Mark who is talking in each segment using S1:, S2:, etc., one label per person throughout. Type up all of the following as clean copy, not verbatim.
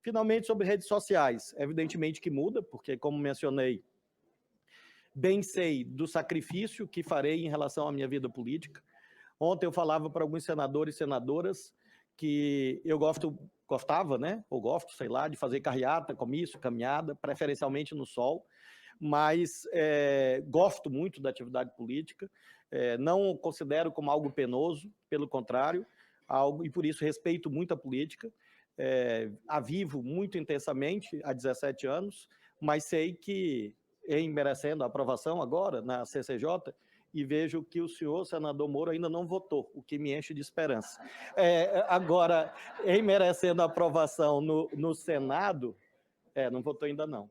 S1: Finalmente, sobre redes sociais. Evidentemente que muda, porque, como mencionei, bem sei do sacrifício que farei em relação à minha vida política. Ontem eu falava para alguns senadores e senadoras que eu gostava, né? Ou gosto, sei lá, de fazer carreata, comício, caminhada, preferencialmente no sol, mas gosto muito da atividade política, não considero como algo penoso, pelo contrário, e por isso respeito muito a política, a vivo muito intensamente há 17 anos, mas sei que, em merecendo a aprovação agora na CCJ, e vejo que o senhor, senador Moro, ainda não votou, o que me enche de esperança. Agora, em merecendo a aprovação no Senado, não votou ainda não.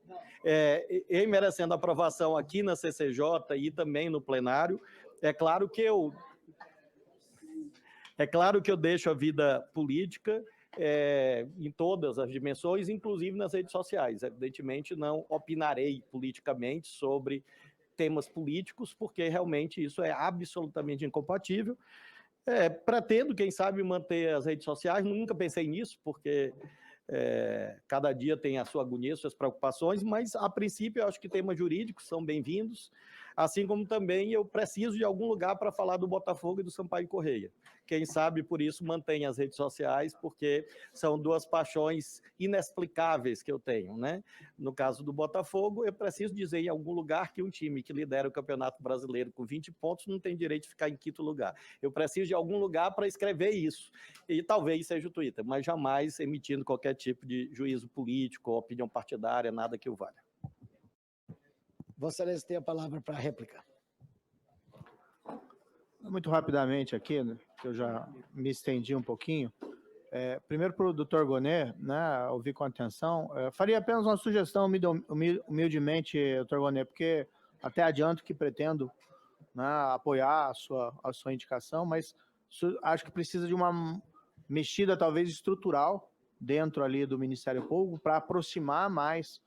S1: Em merecendo a aprovação aqui na CCJ e também no plenário, é claro que eu deixo a vida política em todas as dimensões, inclusive nas redes sociais. Evidentemente, não opinarei politicamente sobre temas políticos, porque realmente isso é absolutamente incompatível. Pretendo, quem sabe, manter as redes sociais, nunca pensei nisso, porque cada dia tem a sua agonia, suas preocupações, mas, a princípio, eu acho que temas jurídicos são bem-vindos, assim como também eu preciso de algum lugar para falar do Botafogo e do Sampaio Corrêa. Quem sabe, por isso, mantenho as redes sociais, porque são duas paixões inexplicáveis que eu tenho, né? No caso do Botafogo, eu preciso dizer em algum lugar que um time que lidera o Campeonato Brasileiro com 20 pontos não tem direito de ficar em quinto lugar. Eu preciso de algum lugar para escrever isso, e talvez seja o Twitter, mas jamais emitindo qualquer tipo de juízo político ou opinião partidária, nada que o valha.
S2: Vossa Excelência tem a palavra para a réplica.
S3: Muito rapidamente aqui, né, que eu já me estendi um pouquinho. Primeiro para o doutor Gonê, né, ouvi com atenção, faria apenas uma sugestão, humildemente, doutor Gonê, porque até adianto que pretendo, né, apoiar a sua indicação, mas acho que precisa de uma mexida talvez estrutural dentro ali do Ministério Público para aproximar mais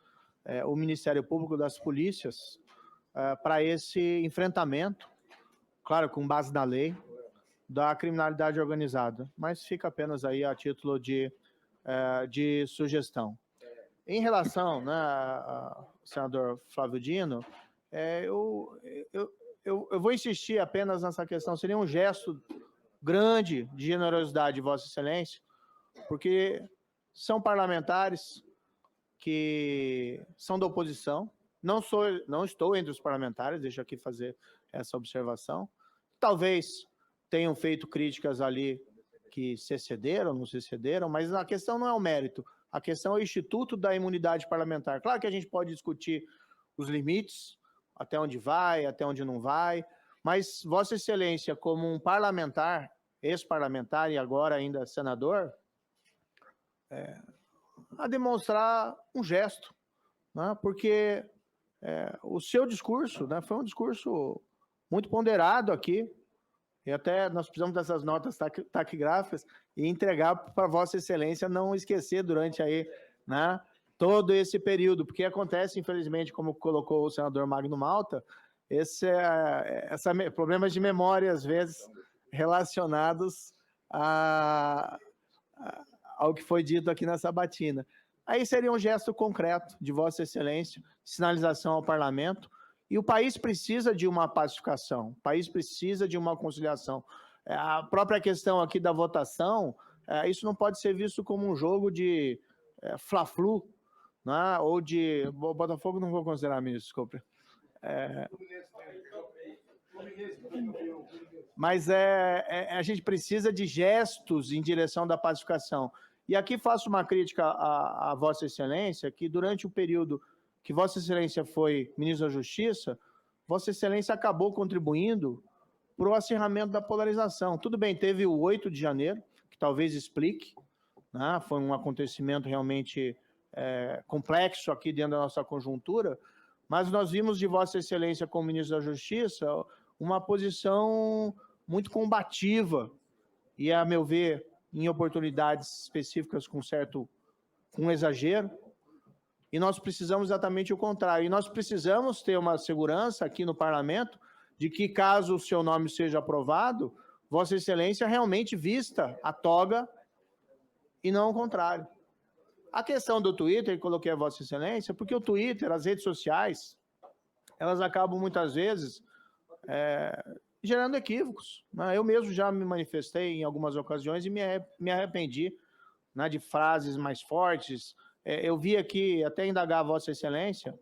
S3: o Ministério Público das polícias para esse enfrentamento, claro, com base na lei, da criminalidade organizada, mas fica apenas aí a título de sugestão. Em relação, né, ao senador Flávio Dino, eu vou insistir apenas nessa questão, seria um gesto grande de generosidade de Vossa Excelência, porque são parlamentares que são da oposição, não estou entre os parlamentares, deixo aqui fazer essa observação, talvez tenham feito críticas ali que se excederam, não se excederam, mas a questão não é o mérito, a questão é o Instituto da Imunidade Parlamentar. Claro que a gente pode discutir os limites, até onde vai, até onde não vai, mas Vossa Excelência, como um parlamentar, ex-parlamentar e agora ainda senador, a demonstrar um gesto, né? Porque o seu discurso, né, foi um discurso muito ponderado aqui, e até nós precisamos dessas notas taquigráficas e entregar para Vossa Excelência não esquecer durante aí, né, todo esse período, porque acontece, infelizmente, como colocou o senador Magno Malta, problemas de memória, às vezes, relacionados ao que foi dito aqui na sabatina. Aí seria um gesto concreto de Vossa Excelência, sinalização ao parlamento, e o país precisa de uma pacificação, o país precisa de uma conciliação. A própria questão aqui da votação, isso não pode ser visto como um jogo de fla-flu, né? Ou de... O Botafogo não vou considerar, ministro, desculpe. Mas a gente precisa de gestos em direção da pacificação. E aqui faço uma crítica à Vossa Excelência, que durante o período que Vossa Excelência foi ministro da Justiça, Vossa Excelência acabou contribuindo para o acirramento da polarização. Tudo bem, teve o 8 de janeiro, que talvez explique, né? Foi um acontecimento realmente complexo aqui dentro da nossa conjuntura, mas nós vimos de Vossa Excelência como ministro da Justiça uma posição muito combativa e, a meu ver, em oportunidades específicas com exagero, e nós precisamos exatamente o contrário. E nós precisamos ter uma segurança aqui no parlamento de que, caso o seu nome seja aprovado, Vossa Excelência realmente vista a toga e não o contrário. A questão do Twitter, que coloquei a Vossa Excelência, porque o Twitter, as redes sociais, elas acabam muitas vezes gerando equívocos, né? Eu mesmo já me manifestei em algumas ocasiões e me arrependi, né, de frases mais fortes. Eu vi aqui, até indagar a Vossa Excelência,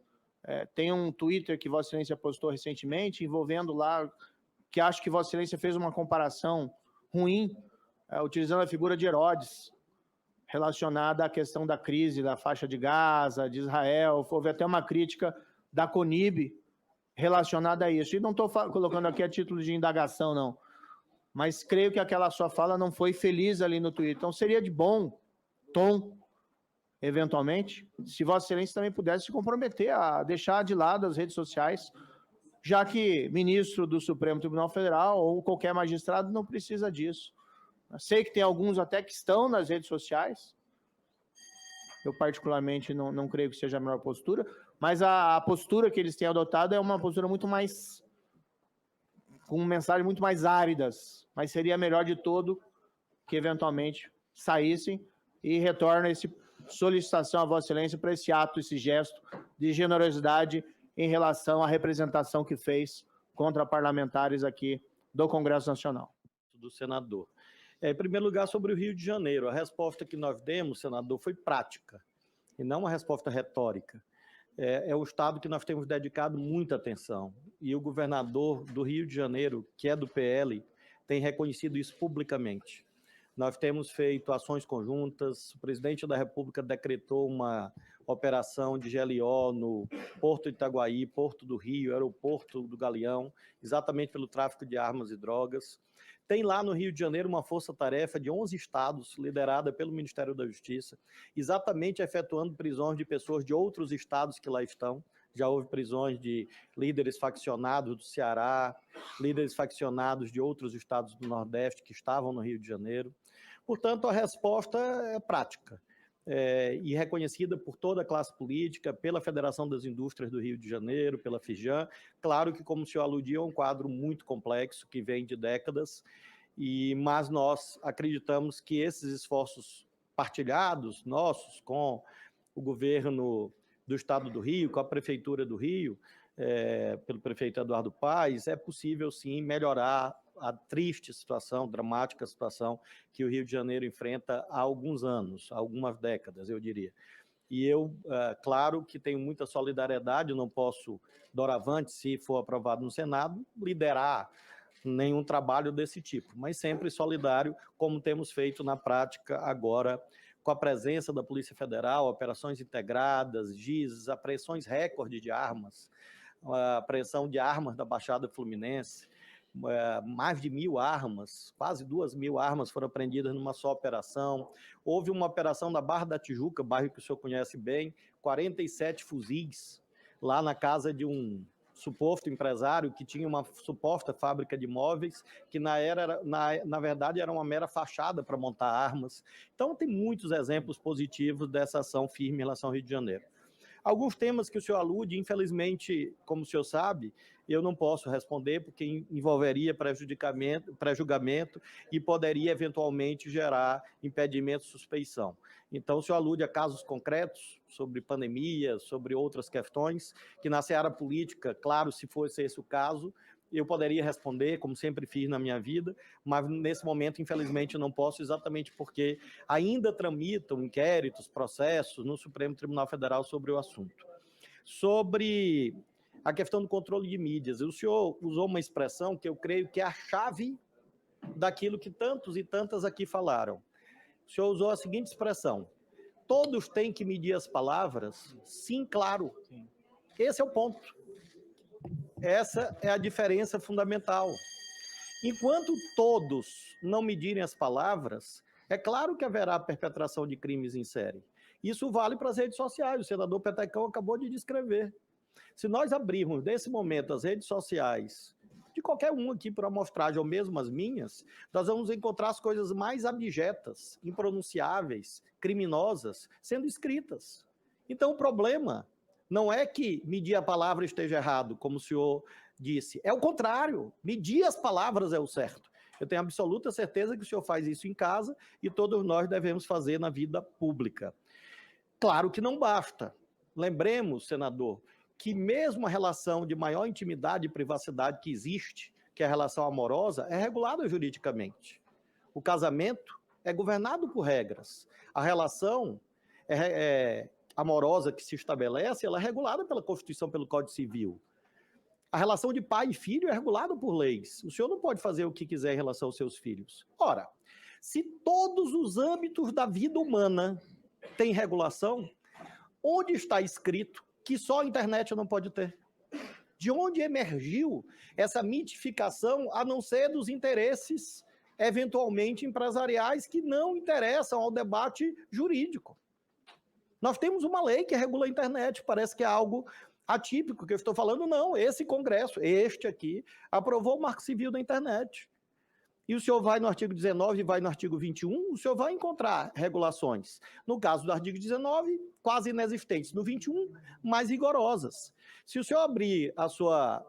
S3: tem um Twitter que Vossa Excelência postou recentemente, envolvendo lá, que acho que Vossa Excelência fez uma comparação ruim, utilizando a figura de Herodes, relacionada à questão da crise da faixa de Gaza, de Israel. Houve até uma crítica da CONIB relacionada a isso. E não estou colocando aqui a título de indagação, não. Mas creio que aquela sua fala não foi feliz ali no Twitter. Então, seria de bom tom, eventualmente, se Vossa Excelência também pudesse se comprometer a deixar de lado as redes sociais, já que ministro do Supremo Tribunal Federal ou qualquer magistrado não precisa disso. Eu sei que tem alguns até que estão nas redes sociais. Eu, particularmente, não creio que seja a melhor postura, mas a postura que eles têm adotado é uma postura muito mais... com mensagens muito mais áridas, mas seria melhor de todo que, eventualmente, saíssem e retorno essa solicitação a Vossa Excelência para esse ato, esse gesto de generosidade em relação à representação que fez contra parlamentares aqui do Congresso Nacional.
S1: Do senador. Em primeiro lugar, sobre o Rio de Janeiro, a resposta que nós demos, senador, foi prática, e não uma resposta retórica. É o estado que nós temos dedicado muita atenção, e o governador do Rio de Janeiro, que é do PL, tem reconhecido isso publicamente. Nós temos feito ações conjuntas, o presidente da República decretou uma operação de GLO no Porto de Itaguaí, Porto do Rio, Aeroporto do Galeão, exatamente pelo tráfico de armas e drogas. Tem lá no Rio de Janeiro uma força-tarefa de 11 estados, liderada pelo Ministério da Justiça, exatamente efetuando prisões de pessoas de outros estados que lá estão. Já houve prisões de líderes faccionados do Ceará, líderes faccionados de outros estados do Nordeste que estavam no Rio de Janeiro. Portanto, a resposta é prática e reconhecida por toda a classe política, pela Federação das Indústrias do Rio de Janeiro, pela FIJAM. Claro que, como o senhor aludiu, é um quadro muito complexo, que vem de décadas, mas nós acreditamos que esses esforços partilhados, nossos, com o governo do Estado do Rio, com a Prefeitura do Rio, pelo prefeito Eduardo Paes, é possível, sim, melhorar a triste situação, dramática situação que o Rio de Janeiro enfrenta há alguns anos, há algumas décadas, eu diria. E eu, claro que tenho muita solidariedade, não posso, doravante, se for aprovado no Senado, liderar nenhum trabalho desse tipo, mas sempre solidário, como temos feito na prática agora, com a presença da Polícia Federal, operações integradas, GIS, apreensões recorde de armas, a apreensão de armas da Baixada Fluminense, mais de 1.000 armas, quase 2.000 armas foram apreendidas numa só operação. Houve uma operação na Barra da Tijuca, bairro que o senhor conhece bem, 47 fuzis, lá na casa de um suposto empresário que tinha uma suposta fábrica de móveis, que na verdade era uma mera fachada para montar armas. Então tem muitos exemplos positivos dessa ação firme em relação ao Rio de Janeiro. Alguns temas que o senhor alude, infelizmente, como o senhor sabe, eu não posso responder porque envolveria pré-julgamento e poderia eventualmente gerar impedimento de suspeição. Então, o senhor alude a casos concretos sobre pandemia, sobre outras questões, que na seara política, claro, se fosse esse o caso, eu poderia responder, como sempre fiz na minha vida, mas nesse momento, infelizmente, não posso, exatamente porque ainda tramitam inquéritos, processos no Supremo Tribunal Federal sobre o assunto. Sobre a questão do controle de mídias, o senhor usou uma expressão que eu creio que é a chave daquilo que tantos e tantas aqui falaram. O senhor usou a seguinte expressão: todos têm que medir as palavras? Sim, claro. Esse é o ponto. Essa é a diferença fundamental. Enquanto todos não medirem as palavras, é claro que haverá perpetração de crimes em série. Isso vale para as redes sociais, o senador Petecão acabou de descrever. Se nós abrirmos, nesse momento, as redes sociais, de qualquer um aqui por amostragem, ou mesmo as minhas, nós vamos encontrar as coisas mais abjetas, impronunciáveis, criminosas, sendo escritas. Então, o problema não é que medir a palavra esteja errado, como o senhor disse. É o contrário. Medir as palavras é o certo. Eu tenho absoluta certeza que o senhor faz isso em casa e todos nós devemos fazer na vida pública. Claro que não basta. Lembremos, senador, que mesmo a relação de maior intimidade e privacidade que existe, que é a relação amorosa, é regulada juridicamente. O casamento é governado por regras. A relação amorosa que se estabelece, ela é regulada pela Constituição, pelo Código Civil. A relação de pai e filho é regulada por leis. O senhor não pode fazer o que quiser em relação aos seus filhos. Ora, se todos os âmbitos da vida humana têm regulação, onde está escrito que só a internet não pode ter? De onde emergiu essa mitificação, a não ser dos interesses, eventualmente, empresariais, que não interessam ao debate jurídico? Nós temos uma lei que regula a internet, parece que é algo atípico que eu estou falando. Não, esse Congresso, este aqui, aprovou o Marco Civil da internet. E o senhor vai no artigo 19 e vai no artigo 21, o senhor vai encontrar regulações. No caso do artigo 19, quase inexistentes. No 21, mais rigorosas. Se o senhor abrir a sua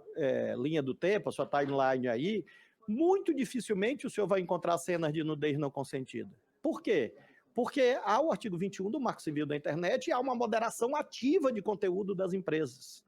S1: linha do tempo, a sua timeline aí, muito dificilmente o senhor vai encontrar cenas de nudez não consentida. Por quê? Porque há o artigo 21 do Marco Civil da internet e há uma moderação ativa de conteúdo das empresas.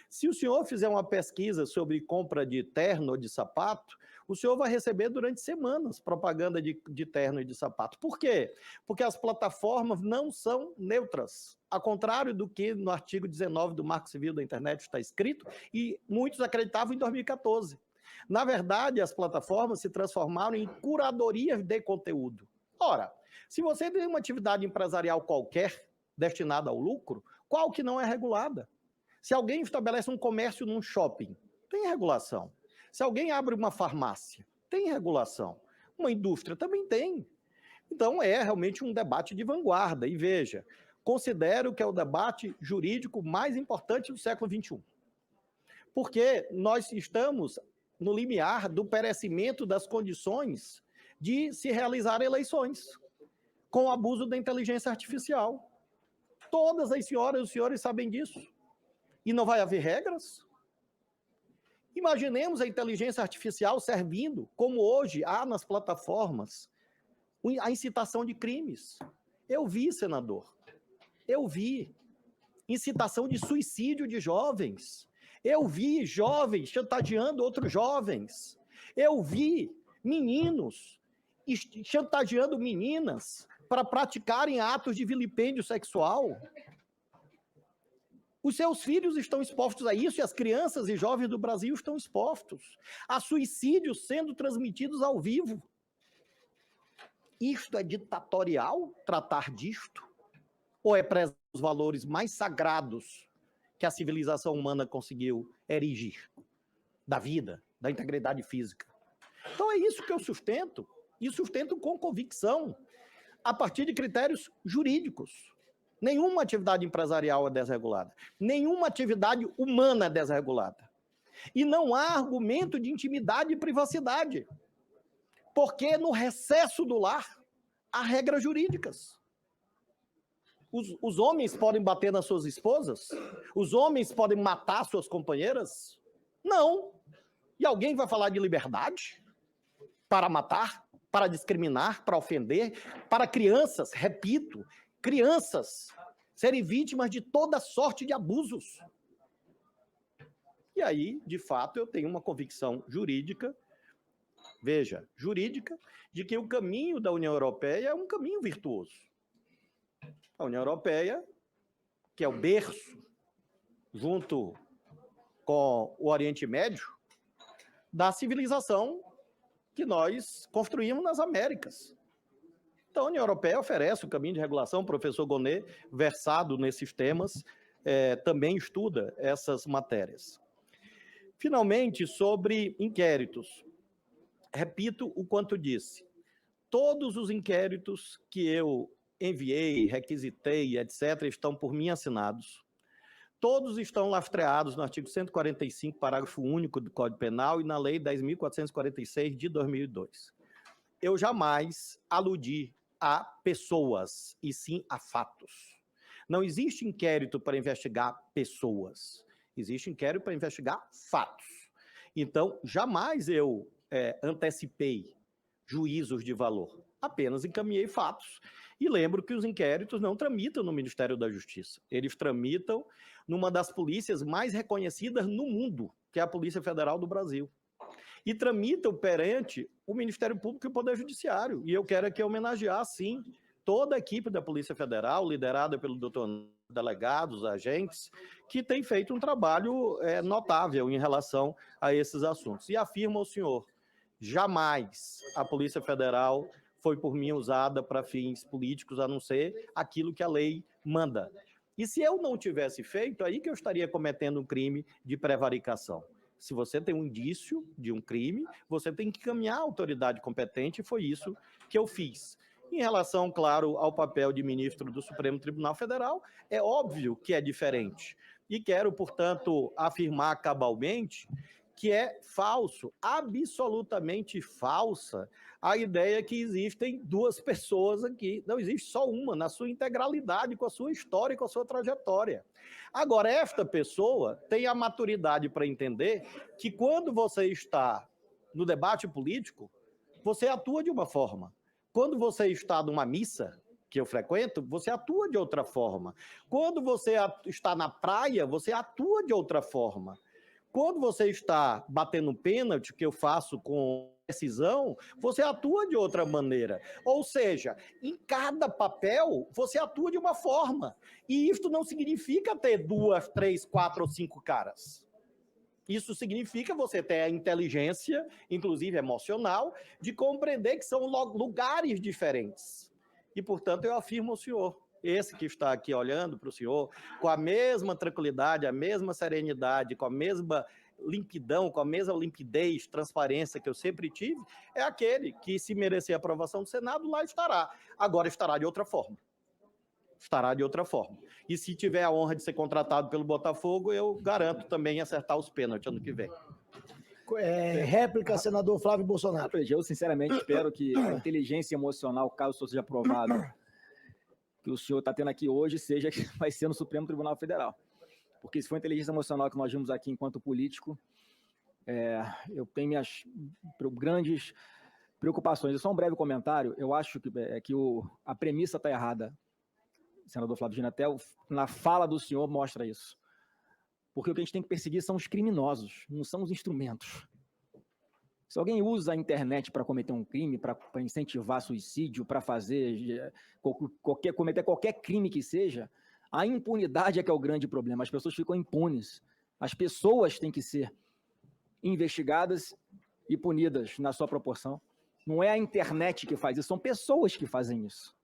S1: Se o senhor fizer uma pesquisa sobre compra de terno ou de sapato, o senhor vai receber durante semanas propaganda de terno e de sapato. Por quê? Porque as plataformas não são neutras, ao contrário do que no artigo 19 do Marco Civil da internet está escrito, e muitos acreditavam em 2014. Na verdade, as plataformas se transformaram em curadorias de conteúdo. Ora, se você tem uma atividade empresarial qualquer destinada ao lucro, qual que não é regulada? Se alguém estabelece um comércio num shopping, tem regulação. Se alguém abre uma farmácia, tem regulação. Uma indústria também tem. Então, é realmente um debate de vanguarda. E veja, considero que é o debate jurídico mais importante do século XXI. Porque nós estamos no limiar do perecimento das condições de se realizar eleições, com o abuso da inteligência artificial. Todas as senhoras e os senhores sabem disso. E não vai haver regras? Imaginemos a inteligência artificial servindo, como hoje há nas plataformas, a incitação de crimes. Eu vi, senador, eu vi incitação de suicídio de jovens. Eu vi jovens chantageando outros jovens. Eu vi meninos chantageando meninas para praticarem atos de vilipêndio sexual. Os seus filhos estão expostos a isso e as crianças e jovens do Brasil estão expostos a suicídios sendo transmitidos ao vivo. Isto é ditatorial, tratar disto? Ou é prezar os valores mais sagrados que a civilização humana conseguiu erigir? Da vida, da integridade física. Então é isso que eu sustento, e sustento com convicção, a partir de critérios jurídicos. Nenhuma atividade empresarial é desregulada. Nenhuma atividade humana é desregulada. E não há argumento de intimidade e privacidade. Porque no recesso do lar há regras jurídicas. Os homens podem bater nas suas esposas? Os homens podem matar suas companheiras? Não. E alguém vai falar de liberdade? Para matar? Para discriminar? Para ofender? Para crianças, repito, crianças serem vítimas de toda sorte de abusos. E aí, de fato, eu tenho uma convicção jurídica, veja, jurídica, de que o caminho da União Europeia é um caminho virtuoso. A União Europeia, que é o berço, junto com o Oriente Médio, da civilização que nós construímos nas Américas. Então, a União Europeia oferece o caminho de regulação. O professor Gonê, versado nesses temas, também estuda essas matérias. Finalmente, sobre inquéritos. Repito o quanto disse. Todos os inquéritos que eu enviei, requisitei, etc., estão por mim assinados. Todos estão lastreados no artigo 145, parágrafo único do Código Penal e na Lei 10.446 de 2002. Eu jamais aludi a pessoas, e sim a fatos. Não existe inquérito para investigar pessoas. Existe inquérito para investigar fatos. Então, jamais eu antecipei juízos de valor. apenas encaminhei fatos. E lembro que os inquéritos não tramitam no Ministério da Justiça, eles tramitam numa das polícias mais reconhecidas no mundo, que é a Polícia Federal do Brasil. E tramitam perante o Ministério Público e o Poder Judiciário. E eu quero aqui homenagear, sim, toda a equipe da Polícia Federal, liderada pelo doutor delegados, agentes, que tem feito um trabalho notável em relação a esses assuntos. E afirmo ao senhor, jamais a Polícia Federal foi por mim usada para fins políticos, a não ser aquilo que a lei manda. E se eu não tivesse feito, aí que eu estaria cometendo um crime de prevaricação. Se você tem um indício de um crime, você tem que encaminhar a autoridade competente, e foi isso que eu fiz. Em relação, claro, ao papel de ministro do Supremo Tribunal Federal, é óbvio que é diferente. E quero, portanto, afirmar cabalmente que é falso, absolutamente falsa, a ideia que existem duas pessoas aqui. Não existe só uma, na sua integralidade, com a sua história e com a sua trajetória. Agora, esta pessoa tem a maturidade para entender que quando você está no debate político, você atua de uma forma. Quando você está numa missa, que eu frequento, você atua de outra forma. Quando você está na praia, você atua de outra forma. Quando você está batendo pênalti, que eu faço com precisão, você atua de outra maneira. Ou seja, em cada papel, você atua de uma forma. E isto não significa ter 2, 3, 4 ou 5 caras. Isso significa você ter a inteligência, inclusive emocional, de compreender que são lugares diferentes. E, portanto, eu afirmo ao senhor, esse que está aqui olhando para o senhor, com a mesma tranquilidade, a mesma serenidade, com a mesma limpidão, com a mesma limpidez, transparência que eu sempre tive, é aquele que, se merecer a aprovação do Senado, lá estará. Agora estará de outra forma. Estará de outra forma. E se tiver a honra de ser contratado pelo Botafogo, eu garanto também acertar os pênaltis ano que vem.
S2: Réplica, senador Flávio Bolsonaro.
S4: Eu, sinceramente, espero que a inteligência emocional, caso o senhor seja aprovado, que o senhor está tendo aqui hoje, seja que vai ser no Supremo Tribunal Federal. Porque se for a inteligência emocional que nós vimos aqui enquanto político, eu tenho minhas grandes preocupações. Só um breve comentário, eu acho que a premissa está errada, senador Flávio Dino, até na fala do senhor mostra isso. Porque o que a gente tem que perseguir são os criminosos, não são os instrumentos. Se alguém usa a internet para cometer um crime, para incentivar suicídio, para cometer qualquer crime que seja, a impunidade é que é o grande problema. As pessoas ficam impunes. As pessoas têm que ser investigadas e punidas na sua proporção. Não é a internet que faz isso, são pessoas que fazem isso.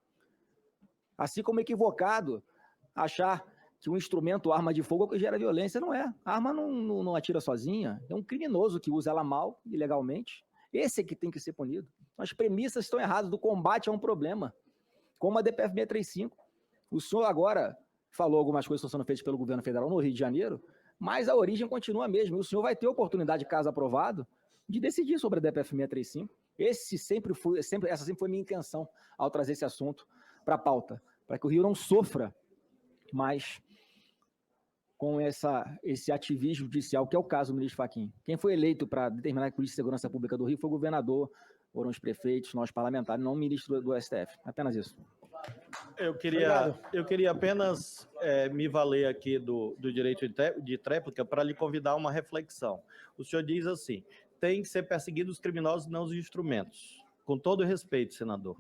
S4: Assim como é equivocado achar que um instrumento, arma de fogo, que gera violência. Não é. A arma não atira sozinha. É um criminoso que usa ela mal, ilegalmente. Esse é que tem que ser punido. As premissas estão erradas do combate a um problema. Como a DPF 635. O senhor agora falou algumas coisas que estão sendo feitas pelo governo federal no Rio de Janeiro, mas a origem continua a mesma. E o senhor vai ter oportunidade, caso aprovado, de decidir sobre a DPF 635. Essa sempre foi a minha intenção ao trazer esse assunto para a pauta, para que o Rio não sofra mais com esse ativismo judicial, que é o caso do ministro Fachin. Quem foi eleito para determinar a política de segurança pública do Rio foi o governador, foram os prefeitos, nós parlamentares, não o ministro do STF. Apenas isso.
S1: Eu queria apenas me valer aqui do direito de tréplica para lhe convidar a uma reflexão. O senhor diz assim, tem que ser perseguidos os criminosos, não os instrumentos. Com todo respeito, senador.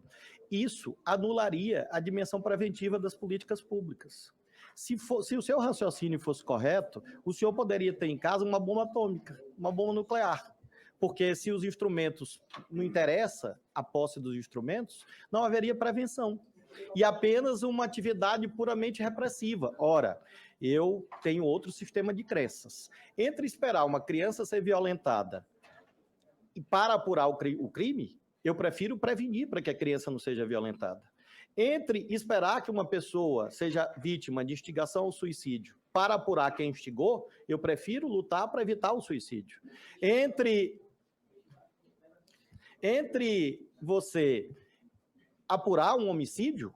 S1: Isso anularia a dimensão preventiva das políticas públicas. Se o seu raciocínio fosse correto, o senhor poderia ter em casa uma bomba atômica, uma bomba nuclear. Porque se os instrumentos não interessa a posse dos instrumentos, não haveria prevenção. E apenas uma atividade puramente repressiva. Ora, eu tenho outro sistema de crenças. Entre esperar uma criança ser violentada e para apurar o crime, eu prefiro prevenir para que a criança não seja violentada. Entre esperar que uma pessoa seja vítima de instigação ao suicídio para apurar quem instigou, eu prefiro lutar para evitar o suicídio. Entre você apurar um homicídio,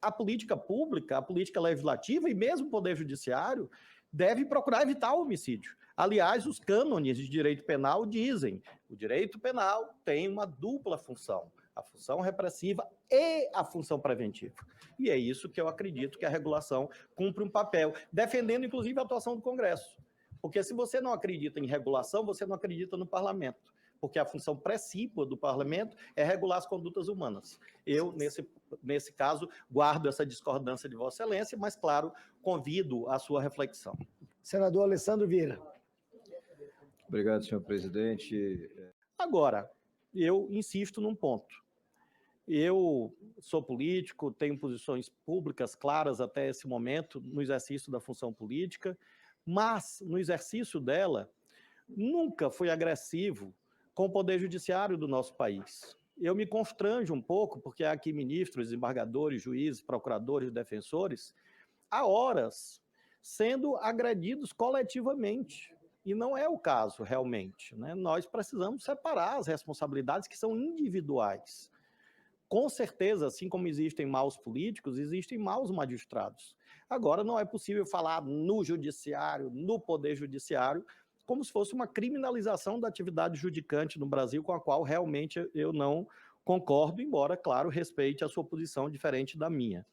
S1: a política pública, a política legislativa e mesmo o Poder Judiciário deve procurar evitar o homicídio. Aliás, os cânones de direito penal dizem que o direito penal tem uma dupla função. a função repressiva e a função preventiva. E é isso que eu acredito que a regulação cumpre um papel, defendendo, inclusive, a atuação do Congresso. Porque se você não acredita em regulação, você não acredita no parlamento. Porque a função principal do parlamento é regular as condutas humanas. Eu, nesse caso, guardo essa discordância de Vossa Excelência, mas, claro, convido a sua reflexão.
S2: Senador Alessandro Vieira.
S5: Obrigado, senhor presidente.
S1: Agora, eu insisto num ponto. Eu sou político, tenho posições públicas claras até esse momento no exercício da função política, mas no exercício dela nunca fui agressivo com o Poder Judiciário do nosso país. Eu me constranjo um pouco, porque há aqui ministros, desembargadores, juízes, procuradores, defensores, há horas sendo agredidos coletivamente. E não é o caso, realmente, né? Nós precisamos separar as responsabilidades que são individuais. Com certeza, assim como existem maus políticos, existem maus magistrados. Agora, não é possível falar no judiciário, no Poder Judiciário, como se fosse uma criminalização da atividade judicante no Brasil, com a qual realmente eu não concordo, embora, claro, respeite a sua posição diferente da minha.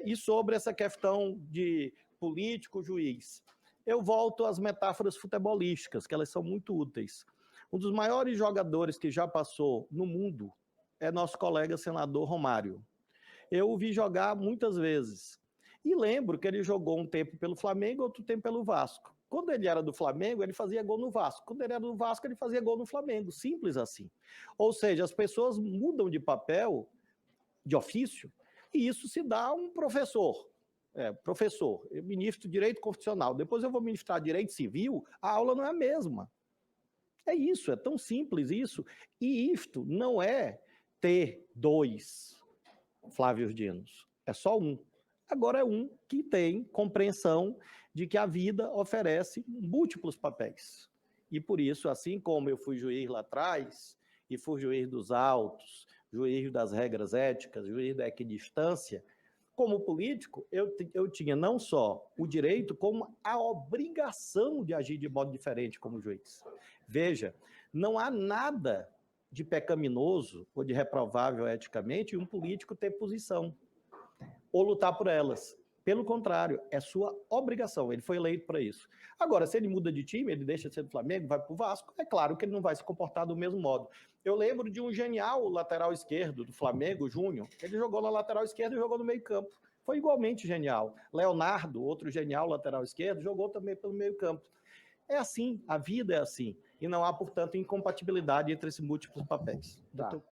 S1: E sobre essa questão de político-juiz, eu volto às metáforas futebolísticas, que elas são muito úteis. Um dos maiores jogadores que já passou no mundo é nosso colega senador Romário. Eu o vi jogar muitas vezes. E lembro que ele jogou um tempo pelo Flamengo, outro tempo pelo Vasco. Quando ele era do Flamengo, ele fazia gol no Vasco. Quando ele era do Vasco, ele fazia gol no Flamengo. Simples assim. Ou seja, as pessoas mudam de papel, de ofício, e isso se dá a um professor. Professor, eu ministro Direito Constitucional, depois eu vou ministrar Direito Civil, a aula não é a mesma. É isso, é tão simples isso. E isto não é ter 2 Flávios Dinos, é só um. Agora é um que tem compreensão de que a vida oferece múltiplos papéis. E por isso, assim como eu fui juiz lá atrás, e fui juiz dos autos, juiz das regras éticas, juiz da equidistância, como político, eu tinha não só o direito, como a obrigação de agir de modo diferente como juiz. Veja, não há nada de pecaminoso ou de reprovável eticamente em um político ter posição ou lutar por elas. Pelo contrário, é sua obrigação, ele foi eleito para isso. Agora, se ele muda de time, ele deixa de ser do Flamengo, vai para o Vasco, é claro que ele não vai se comportar do mesmo modo. Eu lembro de um genial lateral esquerdo do Flamengo, Júnior, ele jogou na lateral esquerda e jogou no meio campo. Foi igualmente genial. Leonardo, outro genial lateral esquerdo, jogou também pelo meio campo. É assim, a vida é assim. E não há, portanto, incompatibilidade entre esses múltiplos papéis.
S3: Tá.